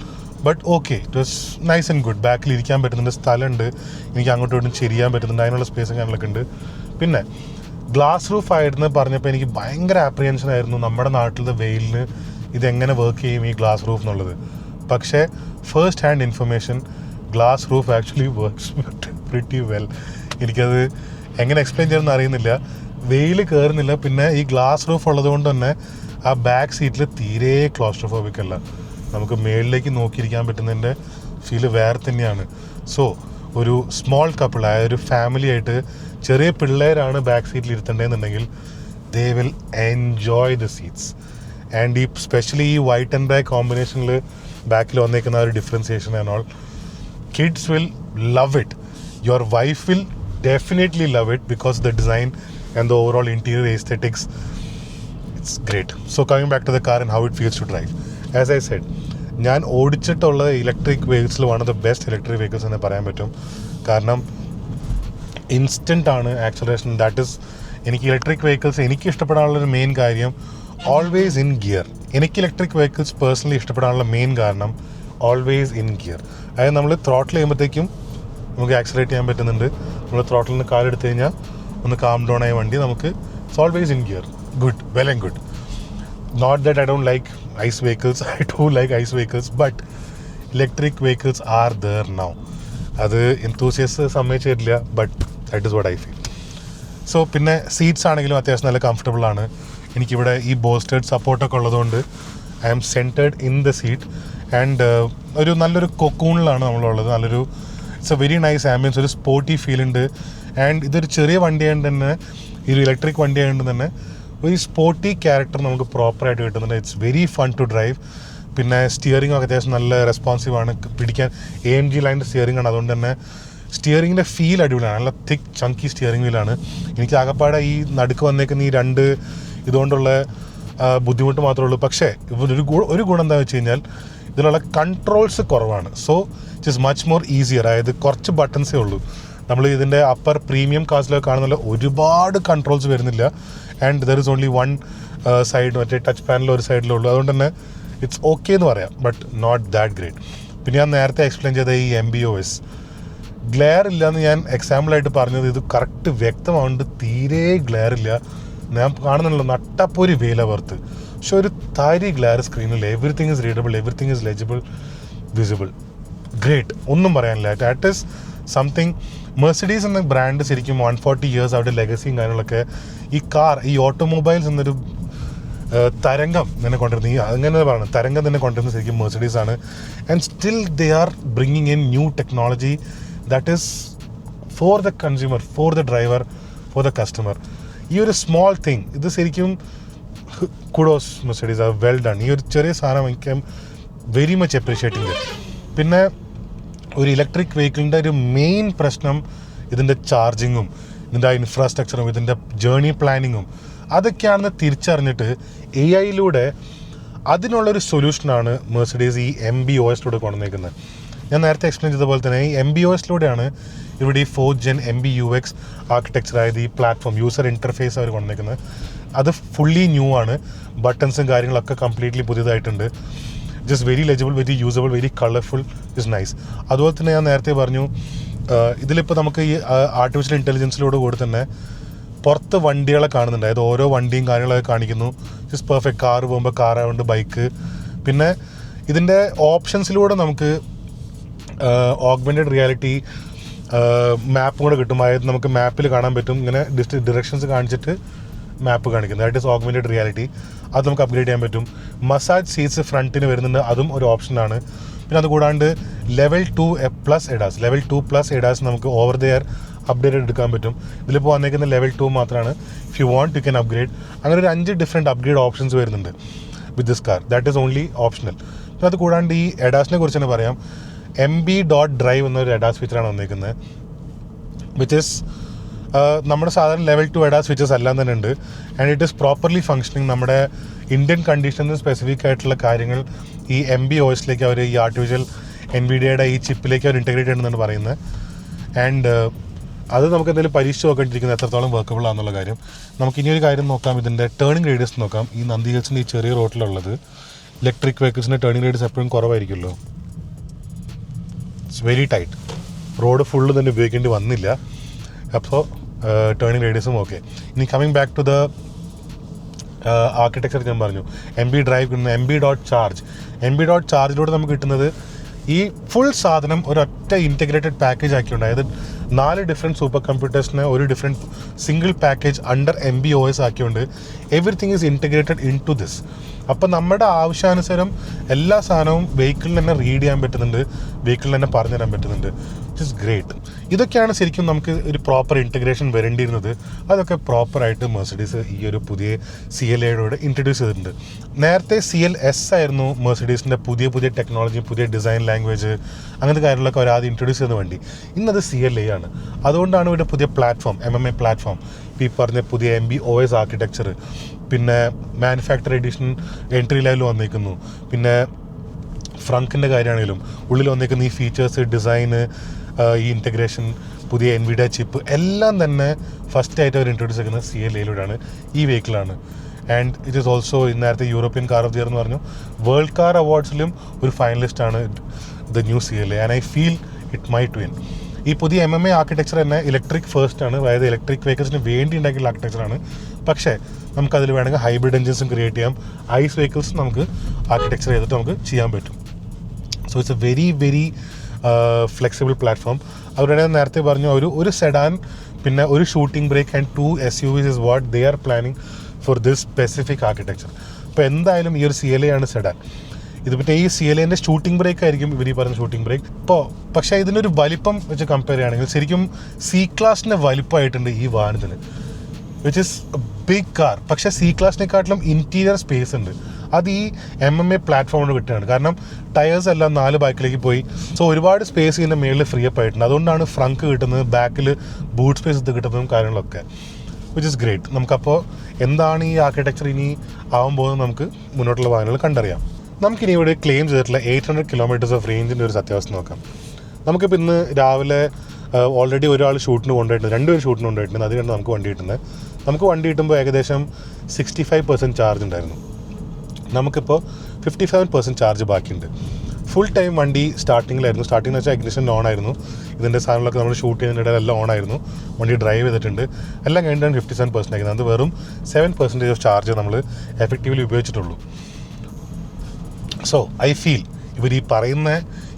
but okay, it was nice and good. ബാക്കിൽ ഇരിക്കാൻ പറ്റുന്നുണ്ട്, സ്ഥലമുണ്ട്, എനിക്ക് അങ്ങോട്ടും ഇങ്ങോട്ടും ചെരിയാൻ പറ്റുന്നുണ്ട്, അതിനുള്ള സ്പേസും കാര്യങ്ങളൊക്കെ ഉണ്ട്. പിന്നെ ഗ്ലാസ് റൂഫ് ആയിരുന്നു പറഞ്ഞപ്പോൾ എനിക്ക് ഭയങ്കര ആപ്രിഹെൻഷൻ ആയിരുന്നു നമ്മുടെ നാട്ടിലത്തെ വെയിലിന് ഇതെങ്ങനെ വർക്ക് ചെയ്യും ഈ ഗ്ലാസ് റൂഫ് എന്നുള്ളത്. പക്ഷേ first hand information, glass roof actually works pretty well. എനിക്കത് എങ്ങനെ എക്സ്പ്ലെയിൻ ചെയ്യണമെന്ന് അറിയുന്നില്ല. വെയിൽ കയറുന്നില്ല, പിന്നെ ഈ ഗ്ലാസ് റൂഫ് ഉള്ളത് കൊണ്ട് തന്നെ ആ ബാക്ക് സീറ്റിൽ തീരെ ക്ലോസ്ട്രോഫോബിക് അല്ല. നമുക്ക് മേളിലേക്ക് നോക്കിയിരിക്കാൻ പറ്റുന്നതിൻ്റെ ഫീല് വേറെ തന്നെയാണ്. സോ ഒരു സ്മോൾ കപ്പിൾ, അതായത് ഒരു ഫാമിലി ആയിട്ട് ചെറിയ പിള്ളേരാണ് ബാക്ക് സീറ്റിൽ ഇരുത്തേണ്ടതെന്നുണ്ടെങ്കിൽ they will enjoy the seats. And ഈ സ്പെഷ്യലി ഈ വൈറ്റ് ആൻഡ് ബ്ലാക്ക് കോമ്പിനേഷനിൽ ബാക്കിൽ വന്നേക്കുന്ന ഒരു differentiation and all, kids will love it. Your wife will definitely love it because the design and the overall interior aesthetics, it's great. So coming back to the car and how it feels to drive, as I said, ഞാൻ ഓടിച്ചിട്ടുള്ള ഇലക്ട്രിക് വെഹിക്കിൾസിൽ one of the best electric vehicles എന്ന് പറയാൻ പറ്റും. കാരണം ഇൻസ്റ്റൻ്റ് ആണ് ആക്സലറേഷൻ. ദാറ്റ് ഈസ് എനിക്ക് ഇലക്ട്രിക് വെഹിക്കിൾസ് എനിക്ക് ഇഷ്ടപ്പെടാനുള്ളൊരു മെയിൻ കാര്യം, ഓൾവേസ് ഇൻ ഗിയർ. എനിക്ക് ഇലക്ട്രിക് വെഹിക്കിൾസ് പേഴ്സണലി ഇഷ്ടപ്പെടാനുള്ള മെയിൻ കാരണം ഓൾവേസ് ഇൻ ഗിയർ. അതായത് നമ്മൾ ത്രോട്ടിൽ ചെയ്യുമ്പോഴത്തേക്കും നമുക്ക് ആക്സലറേറ്റ് ചെയ്യാൻ പറ്റുന്നുണ്ട്. നമ്മൾ ത്രോട്ടിൽ നിന്ന് കാലെടുത്ത് കഴിഞ്ഞാൽ ഒന്ന് കാം ഡൗൺ ആയ വണ്ടി നമുക്ക് it's always in gear. Good, well and good. Not that I don't like ICE vehicles, I do like ICE vehicles, but electric vehicles are there now. അത് എന്തൂസിയസ് സമ്മതിച്ചു തരില്ല, but that is what I feel. So പിന്നെ സീറ്റ്സ് ആണെങ്കിലും അത്യാവശ്യം നല്ല കംഫർട്ടബിൾ ആണ്. എനിക്കിവിടെ ഈ ബോസ്റ്റേഡ് സപ്പോർട്ടൊക്കെ ഉള്ളതുകൊണ്ട് I am centred in the seat and ഒരു നല്ലൊരു കൊക്കൂണിലാണ് നമ്മളുള്ളത്. നല്ലൊരു it's a very nice ambience, ഒരു സ്പോർട്ടി ഫീൽ ഉണ്ട്. ആൻഡ് ഇതൊരു ചെറിയ വണ്ടി ആയതുകൊണ്ട് തന്നെ, ഈ ഒരു ഇലക്ട്രിക് വണ്ടി ആയതുകൊണ്ട് തന്നെ ഒരു സ്പോർട്ടി ക്യാരക്ടർ നമുക്ക് പ്രോപ്പറായിട്ട് കിട്ടുന്നുണ്ട്. It's very fun to drive. പിന്നെ സ്റ്റിയറിംഗ് ഒക്കെ അത്യാവശ്യം നല്ല റെസ്പോൺസീവ് ആണ്, പിടിക്കാൻ AMG ലൈൻ്റെ സ്റ്റിയറിംഗ് ആണ്. അതുകൊണ്ട് തന്നെ സ്റ്റിയറിങ്ങിൻ്റെ ഫീൽ അടിപൊളിയാണ്, നല്ല തിക്ക് ചങ്കി സ്റ്റിയറിംഗ് വീലാണ്. എനിക്ക് ആകപ്പാടെ ഈ നടുക്ക് വന്നേക്കുന്ന ഈ 2 ഇതുകൊണ്ടുള്ള ബുദ്ധിമുട്ട് മാത്രമേ ഉള്ളൂ. പക്ഷേ ഒരു ഗുണം എന്താണെന്ന് വെച്ച് കഴിഞ്ഞാൽ ഇതിലുള്ള കൺട്രോൾസ് കുറവാണ്. So it is much more easier. അതായത് കുറച്ച് ബട്ടൺസേ ഉള്ളൂ. നമ്മൾ ഇതിൻ്റെ അപ്പർ പ്രീമിയം കാസിലൊക്കെ കാണുന്നില്ല, ഒരുപാട് കൺട്രോൾസ് വരുന്നില്ല. And there is only one side, മറ്റേ ടച്ച് പാനൽ ഒരു സൈഡിലേ ഉള്ളൂ. അതുകൊണ്ട് തന്നെ ഇറ്റ്സ് ഓക്കെ എന്ന് പറയാം, ബട്ട് നോട്ട് ദാറ്റ് ഗ്രേറ്റ്. പിന്നെ ഞാൻ നേരത്തെ എക്സ്പ്ലെയിൻ ചെയ്ത ഈ MBOS ഗ്ലെയർ ഇല്ലയെന്ന് ഞാൻ എക്സാമ്പിളായിട്ട് പറഞ്ഞത് ഇത് കറക്റ്റ് വ്യക്തമാവുന്നുണ്ട്. തീരെ ഗ്ലെയർ ഇല്ല. ഞാൻ കാണുന്നുണ്ടല്ലോ നട്ടപ്പൊരു വേല വർത്ത്. പക്ഷെ ഒരു തരി ഗ്ലെയർ സ്ക്രീനിൽ everything is readable, everything is legible, visible. Great, ഒന്നും പറയാനില്ല. ദാറ്റ് ഈസ് സംതിങ് മെർസിഡീസ് എന്ന ബ്രാൻഡ് ശരിക്കും 140 ഇയേഴ്സ് അവരുടെ ലെഗസിയും കാര്യങ്ങളൊക്കെ ഈ ഓട്ടോമൊബൈൽസ് എന്നൊരു തരംഗം തന്നെ കൊണ്ടിരുന്നത് അങ്ങനെ പറയണം, തരംഗം തന്നെ കൊണ്ടിരുന്നത് ശരിക്കും മെർസിഡീസ് ആണ്. And still they are bringing in new technology that is for the consumer, for the driver, for the customer. ഈ ഒരു സ്മോൾ തിങ് ഇത് ശരിക്കും Kudos Mercedes, are well done. ഈ ഒരു ചെറിയ സാധനം എനിക്ക് വെരി മച്ച് അപ്രീഷിയേറ്റിംഗ് ഇത്. പിന്നെ ഒരു ഇലക്ട്രിക് വെഹിക്കിളിൻ്റെ ഒരു മെയിൻ പ്രശ്നം ഇതിൻ്റെ ചാർജിങ്ങും ഇതിൻ്റെ ഇൻഫ്രാസ്ട്രക്ചറും ഇതിൻ്റെ ജേർണി പ്ലാനിങ്ങും അതൊക്കെയാണെന്ന് തിരിച്ചറിഞ്ഞിട്ട് AI അതിനുള്ളൊരു സൊല്യൂഷനാണ് മെർസിഡീസ് ഈ MB.OS കൊണ്ടുവന്നേക്കുന്നത്. ഞാൻ നേരത്തെ എക്സ്പ്ലെയിൻ ചെയ്ത പോലെ തന്നെ ഈ MB.OS ഇവിടെ ഈ 4th Gen MBUX ആർക്കിടെക്ചർ ആയത് ഈ പ്ലാറ്റ്ഫോം യൂസർ ഇൻ്റർഫേസ് അവർ കൊണ്ടുവന്നേക്കുന്നത് അത് ഫുള്ളി ന്യൂ ആണ്. ബട്ടൺസും കാര്യങ്ങളൊക്കെ കംപ്ലീറ്റ്ലി പുതിയതായിട്ടുണ്ട്. Just very legible, very usable, very colourful, is nice. അതുപോലെ തന്നെ ഞാൻ നേരത്തെ പറഞ്ഞു ഇതിലിപ്പോൾ നമുക്ക് ഈ ആർട്ടിഫിഷ്യൽ ഇൻ്റലിജൻസിലൂടെ കൂടി തന്നെ പുറത്ത് വണ്ടികളെ കാണുന്നുണ്ട്. അതായത് ഓരോ വണ്ടിയും കാര്യങ്ങളൊക്കെ കാണിക്കുന്നു. ജസ്റ്റ് പെർഫെക്റ്റ് കാർ പോകുമ്പോൾ കാറാവുണ്ട്, ബൈക്ക്. പിന്നെ ഇതിൻ്റെ ഓപ്ഷൻസിലൂടെ നമുക്ക് ഓഗ്മെൻറ്റഡ് റിയാലിറ്റി മാപ്പും കൂടെ കിട്ടും. അതായത് നമുക്ക് മാപ്പിൽ കാണാൻ പറ്റും ഇങ്ങനെ ഡിറക്ഷൻസ് കാണിച്ചിട്ട് മാപ്പ് കാണിക്കുന്നത്. That is augmented reality. അത് നമുക്ക് അപ്ഗ്രേഡ് ചെയ്യാൻ പറ്റും. മസാജ് സീറ്റ്സ് ഫ്രണ്ടിന് വരുന്നുണ്ട്, അതും ഒരു ഓപ്ഷനാണ്. പിന്നെ അതുകൂടാണ്ട് ലെവൽ 2+ ADAS നമുക്ക് ഓവർ ദ എയർ അപ്ഡേറ്റഡ് എടുക്കാൻ പറ്റും. ഇതിലിപ്പോൾ വന്നേക്കുന്ന ലെവൽ 2 മാത്രമാണ്. If you want you can upgrade. അങ്ങനെ ഒരു 5 ഡിഫറെൻറ്റ് അപ്ഗ്രേഡ് ഓപ്ഷൻസ് വരുന്നുണ്ട് with this car. That is only optional. പിന്നെ അത് കൂടാണ്ട് ഈ ADASനെ കുറിച്ച് തന്നെ പറയാം. MB.Drive എന്നൊരു ADAS ഫീച്ചറാണ് വന്നേക്കുന്നത്, വിച്ച് ഈസ് നമ്മുടെ സാധാരണ ലെവൽ 2 ADAS ഫീച്ചേഴ്സ് എല്ലാം തന്നെ ഉണ്ട്. And it is properly functioning. നമ്മുടെ ഇന്ത്യൻ കണ്ടീഷൻസിന് സ്പെസിഫിക് ആയിട്ടുള്ള കാര്യങ്ങൾ ഈ MB.OS അവർ ഈ ആർട്ടിഫിഷ്യൽ NVIDIA ഈ ചിപ്പിലേക്ക് അവർ ഇൻറ്റഗ്രേറ്റ് ചെയ്യണമെന്നാണ് പറയുന്നത്. ആൻഡ് അത് നമുക്ക് എന്തെങ്കിലും പരീക്ഷിച്ച് നോക്കേണ്ടിയിരിക്കുന്നത് എത്രത്തോളം വർക്കബിൾ ആണെന്നുള്ള കാര്യം. നമുക്ക് ഇനിയൊരു കാര്യം നോക്കാം, ഇതിൻ്റെ ടേണിംഗ് റേഡിയസ് നോക്കാം. ഈ നന്ദി ഹിൽസിൻ്റെ ഈ ചെറിയ റോട്ടിലുള്ളത് ഇലക്ട്രിക് വെഹിക്കിൾസിൻ്റെ ടേണിംഗ് റേഡിയസ് എപ്പോഴും കുറവായിരിക്കുമല്ലോ. It's very tight. Road full തന്നെ ഉപയോഗിക്കേണ്ടി വന്നില്ല. അപ്പോൾ ടേണിംഗ് റേഡിയസും ഓക്കെ. ഇനി coming back to the architecture ഞാൻ പറഞ്ഞു. MB.Drive കിട്ടുന്ന MB.Charge നമുക്ക് കിട്ടുന്നത് ഈ ഫുൾ സാധനം ഒരൊറ്റ ഇൻറ്റഗ്രേറ്റഡ് പാക്കേജ് ആക്കിയുണ്ട്. അതായത് 4 ഡിഫറെൻറ്റ് സൂപ്പർ കമ്പ്യൂട്ടേഴ്സിന് ഒരു different single package under MB.OS ആക്കിയുണ്ട്. Everything is integrated into this. അപ്പം നമ്മുടെ ആവശ്യാനുസരം എല്ലാ സാധനവും വെഹിക്കിളിൽ തന്നെ റീഡ് ചെയ്യാൻ പറ്റുന്നുണ്ട്, വെഹിക്കിളിൽ തന്നെ പറഞ്ഞു തരാൻ പറ്റുന്നുണ്ട്, വിച്ച് ഇസ് ഗ്രേറ്റ്. ഇതൊക്കെയാണ് ശരിക്കും നമുക്ക് ഒരു പ്രോപ്പർ ഇൻറ്റഗ്രേഷൻ വരേണ്ടിയിരുന്നത്. അതൊക്കെ പ്രോപ്പറായിട്ട് മെർസിഡീസ് ഈ ഒരു പുതിയ CLA ഇൻട്രൊഡ്യൂസ് ചെയ്തിട്ടുണ്ട്. നേരത്തെ CLS ആയിരുന്നു മെർസിഡീസിൻ്റെ പുതിയ ടെക്നോളജി, പുതിയ ഡിസൈൻ ലാംഗ്വേജ്, അങ്ങനത്തെ കാര്യങ്ങളൊക്കെ അവർ ആദ്യം ഇൻട്രൊഡ്യൂസ് ചെയ്യുന്ന വണ്ടി. ഇന്നത് CLA ആണ്. അതുകൊണ്ടാണ് ഇവിടെ പുതിയ പ്ലാറ്റ്ഫോം MMA പ്ലാറ്റ്ഫോം, ഈ പറഞ്ഞ പുതിയ MB.OS ആർക്കിടെക്ചർ, പിന്നെ മാനുഫാക്ചർ എഡിഷൻ എൻട്രി ലെവൽ വന്നേക്കുന്നു. പിന്നെ ഫ്രങ്കിൻ്റെ കാര്യമാണെങ്കിലും ഉള്ളിൽ വന്നേക്കുന്ന ഈ ഫീച്ചേഴ്സ്, ഡിസൈന്, ഈ ഇൻറ്റഗ്രേഷൻ, പുതിയ NVIDIA ചിപ്പ് എല്ലാം തന്നെ ഫസ്റ്റായിട്ട് അവർ ഇൻട്രൊഡ്യൂസ് ചെയ്യുന്നത് CLA ഈ വെഹിക്കിളാണ്. ആൻഡ് ഇറ്റ് ഈസ് ഓൾസോ നേരത്തെ European car of the year എന്ന് പറഞ്ഞു, വേൾഡ് കാർ അവാർഡ്സിലും ഒരു ഫൈനലിസ്റ്റാണ് the new CLA. And I feel it might win. ഈ പുതിയ MMA ആർക്കിടെക്ചർ തന്നെ ഇലക്ട്രിക് ഫസ്റ്റ് ആണ്. അതായത് ഇലക്ട്രിക് വെഹിക്കിൾസിന് വേണ്ടി ഉണ്ടാക്കിയുള്ള ആർക്കിടെക്ചറാണ്. പക്ഷേ നമുക്കതിൽ വേണമെങ്കിൽ ഹൈബ്രിഡ് എൻജിൻസും ക്രിയേറ്റ് ചെയ്യാം, ഐസ് വെഹിക്കിൾസും നമുക്ക് ആർക്കിടെക്ചർ ചെയ്തിട്ട് നമുക്ക് ചെയ്യാൻ പറ്റും. So it's a very very flexible platform. അവരുടെ നേരത്തെ പറഞ്ഞു ഒരു സെഡാൻ, പിന്നെ ഒരു shooting brake and 2 SUVs is what they are planning for this specific architecture. അപ്പോൾ എന്തായാലും ഈ ഒരു CLA ആണ് സെഡാൻ. ഇത് പിന്നെ ഈ CLAൻ്റെ ഷൂട്ടിംഗ് ബ്രേക്ക് ആയിരിക്കും ഇവർ ഈ പറഞ്ഞ ഷൂട്ടിംഗ് ബ്രേക്ക്. ഇപ്പോൾ പക്ഷേ ഇതിനൊരു വലിപ്പം വെച്ച് കമ്പയർ ചെയ്യുകയാണെങ്കിൽ ശരിക്കും C-ക്ലാസിൻ്റെ വലിപ്പമായിട്ടുണ്ട് ഈ വാഹനത്തിന്, വിച്ച് ഇസ് ബിഗ് കാർ. പക്ഷേ C-ക്ലാസിനെക്കാട്ടിലും ഇൻറ്റീരിയർ സ്പേസ് ഉണ്ട്. അത് ഈ MMA പ്ലാറ്റ്ഫോമിന് കിട്ടുകയാണ്. കാരണം ടയേഴ്സ് എല്ലാം 4 ബാക്കിലേക്ക് പോയി. സോ ഒരുപാട് സ്പേസ് ഇതിൻ്റെ മേളിൽ ഫ്രീ അപ്പ് ആയിട്ടുണ്ട്. അതുകൊണ്ടാണ് ഫ്രങ്ക് കിട്ടുന്നത്, ബാക്കിൽ ബൂട്ട് സ്പേസ് ഇത് കിട്ടുന്നതും കാര്യങ്ങളൊക്കെ, വിച്ച് ഇസ് ഗ്രേറ്റ്. നമുക്കപ്പോൾ എന്താണ് ഈ ആർക്കിടെക്ചർ ഇനി ആവാൻ പോകുന്നത് നമുക്ക് മുന്നോട്ടുള്ള വാഹനങ്ങൾ കണ്ടറിയാം. നമുക്കിനി ഇവിടെ ക്ലെയിം ചെയ്തിട്ടുള്ള 800 കിലോമീറ്റേഴ്സ് ഓഫ് റേഞ്ചിൻ്റെ ഒരു സത്യാവസ്ഥ നോക്കാം. നമുക്കിപ്പോൾ ഇന്ന് രാവിലെ ഓൾറെഡി ഒരാൾ ഷൂട്ടിന് കൊണ്ടുപോയിട്ടുണ്ട്, 2 പേര് ഷൂട്ടിന് കൊണ്ടുപോയിട്ടുണ്ട്. അത് കണ്ട് നമുക്ക് വണ്ടി കിട്ടുന്നത്. നമുക്ക് വണ്ടി കിട്ടുമ്പോൾ ഏകദേശം 65% ചാർജ് ഉണ്ടായിരുന്നു. നമുക്കിപ്പോൾ 57% ചാർജ് ബാക്കിയുണ്ട്. ഫുൾ ടൈം വണ്ടി സ്റ്റാർട്ടിങ്ങിലായിരുന്നു. സ്റ്റാർട്ടിംഗ് എന്ന് വെച്ചാൽ ഇഗ്നിഷൻ ഓൺ ആയിരുന്നു. ഇതിൻ്റെ സാധനങ്ങളൊക്കെ നമ്മൾ ഷൂട്ട് ചെയ്യുന്നതിനിടയിൽ എല്ലാം ഓൺ ആയിരുന്നു. വണ്ടി ഡ്രൈവ് ചെയ്തിട്ടുണ്ട്. എല്ലാം കഴിഞ്ഞിട്ടാണ് 57% ആയിരിക്കുന്നത്. അത് വെറും 7% ഓഫ് ചാർജ് നമ്മൾ എഫക്റ്റീവ്ലി ഉപയോഗിച്ചിട്ടുള്ളൂ. സോ ഐ ഫീൽ ഇവർ ഈ പറയുന്ന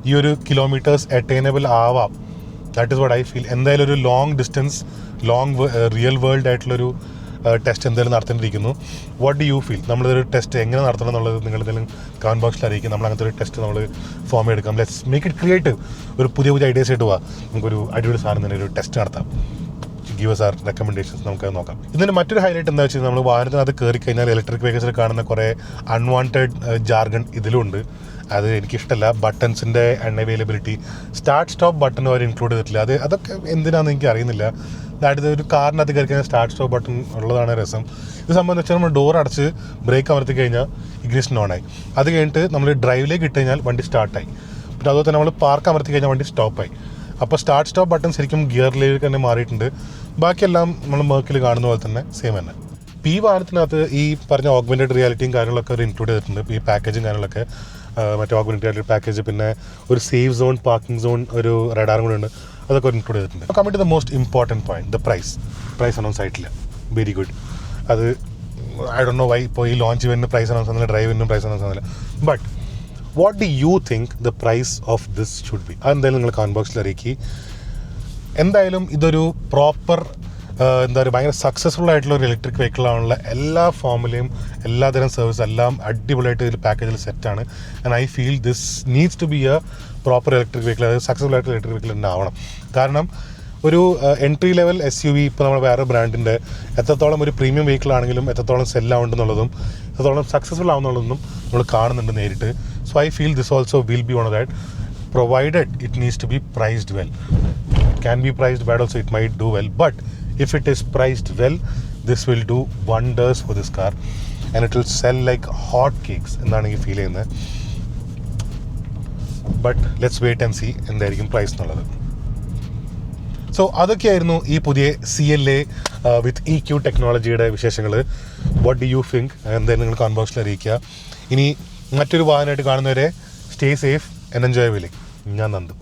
ഈ ഒരു കിലോമീറ്റേഴ്സ് അറ്റൈനബിൾ ആവാം that is what I feel. എന്തായാലും ഒരു ലോങ് ഡിസ്റ്റൻസ് റിയൽ വേൾഡ് ആയിട്ടുള്ളൊരു ടെസ്റ്റ് എന്തായാലും നടത്തേണ്ടിയിരിക്കുന്നു. What do you feel? നമ്മളിതൊരു ടെസ്റ്റ് എങ്ങനെ നടത്തണം എന്നുള്ളത് നിങ്ങൾ എന്തെങ്കിലും കമൻറ്റ് ബോക്സിൽ അറിയിക്കും. നമ്മൾ അങ്ങനത്തെ ഒരു ടെസ്റ്റ് നമ്മൾ ഫോം എടുക്കാം. Let's make it creative. ഒരു പുതിയ ഐഡിയാസ് ആയിട്ട് പോവാം. നമുക്കൊരു അടിപൊളി സാധനം തന്നെ ഒരു ടെസ്റ്റ് നടത്താം. Give us our recommendations. നമുക്കത് നോക്കാം. ഇതിൻ്റെ മറ്റൊരു ഹൈലൈറ്റ് എന്താ വെച്ചാൽ നമ്മൾ വാഹനത്തിനകത്ത് കയറി കഴിഞ്ഞാൽ ഇലക്ട്രിക് വെഹിക്കിൾസിൽ കാണുന്ന കുറേ അൺവാണ്ടഡ് ജാർഗൺ ഇതിലുണ്ട്. അത് എനിക്കിഷ്ടമല്ല. ബട്ടൺസിൻ്റെ അൺഅവൈലബിലിറ്റി, സ്റ്റാർട്ട് സ്റ്റോപ്പ് ബട്ടൺ അവർ ഇൻക്ലൂഡ് ചെയ്തിട്ടില്ല. അതൊക്കെ എന്തിനാണെന്ന് എനിക്ക് അറിയുന്നില്ല. അതായത് ഒരു കാറിനകത്ത് കയറി കഴിഞ്ഞാൽ സ്റ്റാർട്ട് സ്റ്റോപ്പ് ബട്ടൺ ഉള്ളതാണ് രസം. ഇത് സംബന്ധിച്ചാൽ നമ്മൾ ഡോർ അടച്ച് ബ്രേക്ക് അമർത്തി കഴിഞ്ഞാൽ ഇഗ്നിഷൻ ഓണായി. അത് കഴിഞ്ഞിട്ട് നമ്മൾ ഡ്രൈവിലേക്ക് ഇട്ട് കഴിഞ്ഞാൽ വണ്ടി സ്റ്റാർട്ടായി. പിന്നെ അതുപോലെ തന്നെ നമ്മൾ പാർക്ക് അമർത്തി കഴിഞ്ഞാൽ വണ്ടി സ്റ്റോപ്പായി. അപ്പോൾ സ്റ്റാർട്ട് സ്റ്റോപ്പ് ബട്ടൺ ശരിക്കും ഗിയറിലേക്ക് തന്നെ മാറിയിട്ടുണ്ട്. ബാക്കിയെല്ലാം നമ്മൾ മെർക്കിൽ കാണുന്ന പോലെ തന്നെ സെയിം തന്നെ. ഇപ്പോൾ ഈ വാഹനത്തിനകത്ത് ഈ പറഞ്ഞ ഓഗ്മെൻറ്റഡ് റിയാലിറ്റിയും കാര്യങ്ങളൊക്കെ അവർ ഇൻക്ലൂഡ് ചെയ്തിട്ടുണ്ട്. ഈ പാക്കേജും കാര്യങ്ങളൊക്കെ മറ്റേ ഓഗ്മെൻറ്റഡ് റിയാലിറ്റി പാക്കേജ്, പിന്നെ ഒരു സേഫ് സോൺ, പാർക്കിംഗ് സോൺ, ഒരു റഡാറും കൂടെ ഉണ്ട്. അതൊക്കെ ഇൻക്ലൂഡ് ചെയ്തിട്ടുണ്ട്. Coming to the most important point, the price announce ആയിട്ടില്ല. Very good. അത് ഐ ഡോണ്ട് നോ വൈ. ഇപ്പോൾ ഈ ലോഞ്ച് ഇവൻറ്റിന് പ്രൈസ് അനൗൺസ് ആകുന്നില്ല, ഡ്രൈവിനും പ്രൈസ് അനൗൺസ് ആകുന്നില്ല. But what do you think the price of this should be? അതെന്തായാലും നിങ്ങൾ കമൻറ്റ് ബോക്സിൽ അറിയിക്കുക. എന്തായാലും ഇതൊരു പ്രോപ്പർ എന്താ പറയുക, ഭയങ്കര സക്സസ്ഫുൾ ആയിട്ടുള്ള ഒരു ഇലക്ട്രിക് വെഹിക്കിളാണുള്ള എല്ലാ ഫോമിലെയും എല്ലാതരം സർവീസ് എല്ലാം അടിപൊളിയായിട്ട് ഇതിൽ പാക്കേജിൽ സെറ്റാണ്. And I feel this needs to be a proper electric vehicle. അതായത് സക്സസ്ഫുൾ ആയിട്ടുള്ള ഇലക്ട്രിക് വെഹിക്കിൾ തന്നെ ആവണം. കാരണം ഒരു എൻട്രി ലെവൽ SUV ഇപ്പോൾ നമ്മൾ വേറെ ബ്രാൻഡിൻ്റെ എത്രത്തോളം ഒരു പ്രീമിയം വെഹിക്കിൾ ആണെങ്കിലും എത്രത്തോളം സെല്ലാവുണ്ടെന്നുള്ളതും എത്രത്തോളം സക്സസ്ഫുൾ ആവുന്നുള്ളതും നമ്മൾ കാണുന്നുണ്ട് നേരിട്ട്. So I feel this also will be one of that, provided it needs to be priced well. It can be priced bad also, it might do well, but if it is priced well, this will do wonders for this car and it will sell like hot cakes എന്നാണ് എനിക്ക് ഫീൽ ചെയ്യുന്നത്. But let's wait and see എന്തായിരിക്കും പ്രൈസ് എന്നുള്ളത്. സോ അതൊക്കെയായിരുന്നു ഈ പുതിയ CLA വിത്ത് EQ ടെക്നോളജിയുടെ വിശേഷങ്ങൾ. What do you think? എന്തായാലും നിങ്ങൾ കമൻറ്റ് ബോക്സിൽ അറിയിക്കുക. ഇനി മറ്റൊരു വാഹനമായിട്ട് കാണുന്നവരെ stay safe and enjoy wheeling. ഞാൻ നന്ദു.